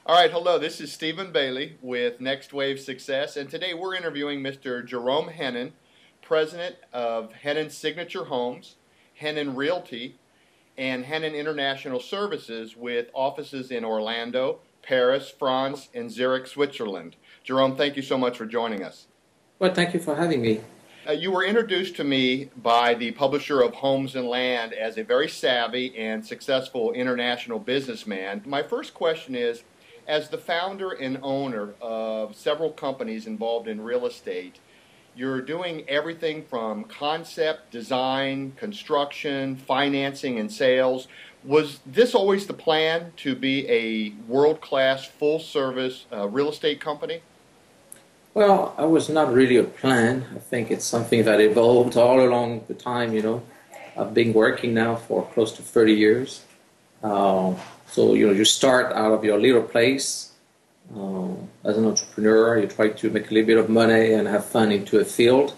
All right, hello. This is Stephen Bailey with Next Wave Success, and today we're interviewing Mr. Jerome Henin, president of Henin Signature Homes, Henin Realty, and Henin International Services with offices in Orlando, Paris, France, and Zurich, Switzerland. Jerome, thank you so much for joining us. Well, thank you for having me. You were introduced to me by the publisher of Homes and Land as a very savvy and successful international businessman. My first question is, as the founder and owner of several companies involved in real estate, you're doing everything from concept, design, construction, financing, and sales. Was this always the plan to be a world-class, full-service real estate company? Well, I was not really a plan. I think it's something that evolved all along the time. I've been working now for close to 30 years. So you start out of your little place. As an entrepreneur, you try to make a little bit of money and have fun into a field.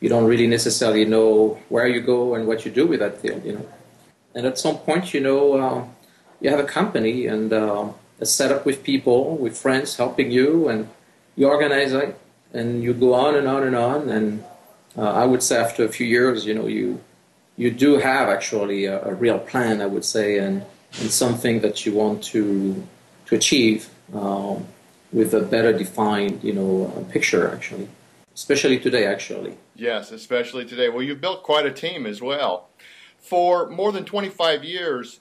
You don't really necessarily know where you go and what you do with that field. And at some point, you have a company and a setup with people, with friends helping you, and you organize it, and you go on and on and on. And I would say after a few years, you do have actually a real plan, I would say, and something that you want to achieve with a better defined, picture, actually, especially today, actually. Yes, especially today. Well, you've built quite a team as well. For more than 25 years,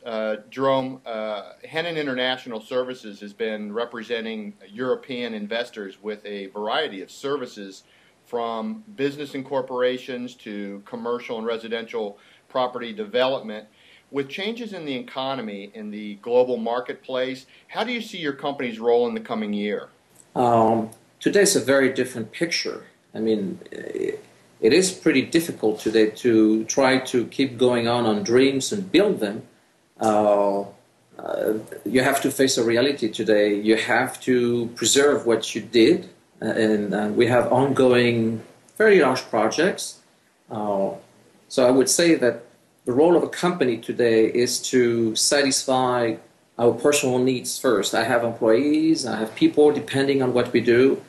Jerome, Henin International Services has been representing European investors with a variety of services, from business incorporations to commercial and residential property development. With changes in the economy in the global marketplace, how do you see your company's role in the coming year? Today's a very different picture. I mean, it is pretty difficult today to try to keep going on dreams and build them. You have to face a reality today. You have to preserve what you did, and we have ongoing, very large projects. So I would say that the role of a company today is to satisfy our personal needs first. I have employees, I have people depending on what we do,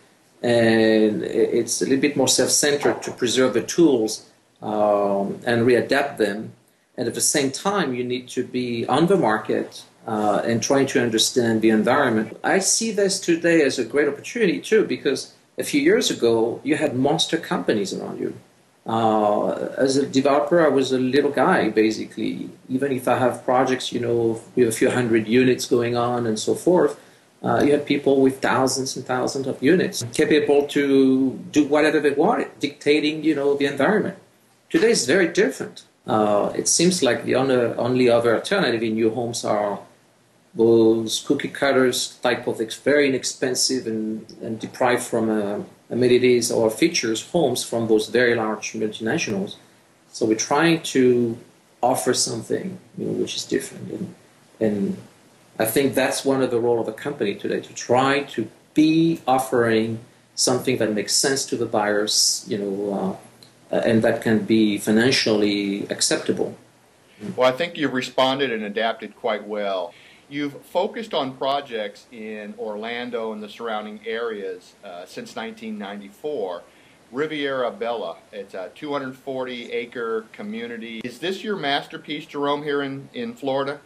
and it's a little bit more self-centered to preserve the tools and readapt them. And at the same time, you need to be on the market and trying to understand the environment. I see this today as a great opportunity too, because a few years ago, you had monster companies around you. As a developer, I was a little guy, basically. Even if I have projects, with a few hundred units going on and so forth, you had people with thousands and thousands of units capable to do whatever they wanted, dictating, the environment. Today is very different. It seems like the only other alternative in new homes are those cookie cutters type of very inexpensive and deprived from amenities or features homes from those very large multinationals. So we're trying to offer something which is different, and I think that's one of the role of a company today, to try to be offering something that makes sense to the buyers, and that can be financially acceptable. Well, I think you've responded and adapted quite well. You've focused on projects in Orlando and the surrounding areas since 1994. Riviera Bella, it's a 240-acre community. Is this your masterpiece, Jerome, here in Florida?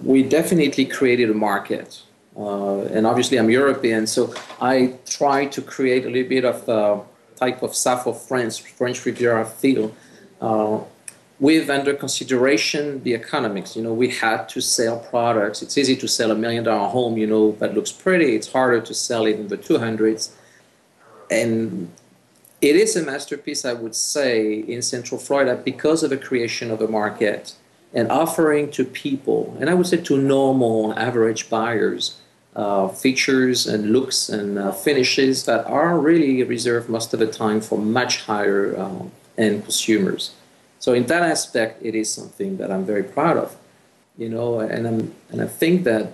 We definitely created a market. And obviously I'm European, so I try to create a little bit of a type of south of France, French Riviera feel. With under consideration the economics, we had to sell products. It's easy to sell $1 million home, that looks pretty. It's harder to sell it in the 200s. And it is a masterpiece, I would say, in Central Florida because of the creation of a market and offering to people, and I would say to normal average buyers, features and looks and finishes that are really reserved most of the time for much higher end consumers. So in that aspect, it is something that I'm very proud of, and I think that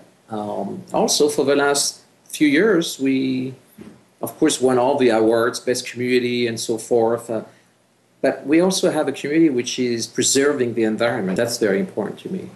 also for the last few years, we, of course, won all the awards, best community and so forth, but we also have a community which is preserving the environment. That's very important to me.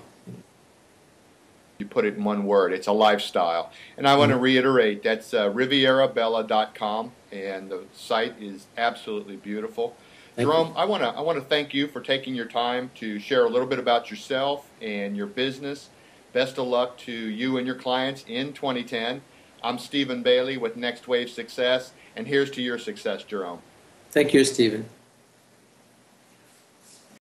You put it in one word. It's a lifestyle. And I want to reiterate, that's rivierabella.com, and the site is absolutely beautiful. Jerome, I want to thank you for taking your time to share a little bit about yourself and your business. Best of luck to you and your clients in 2010. I'm Stephen Bailey with Next Wave Success, and here's to your success, Jerome. Thank you, Stephen.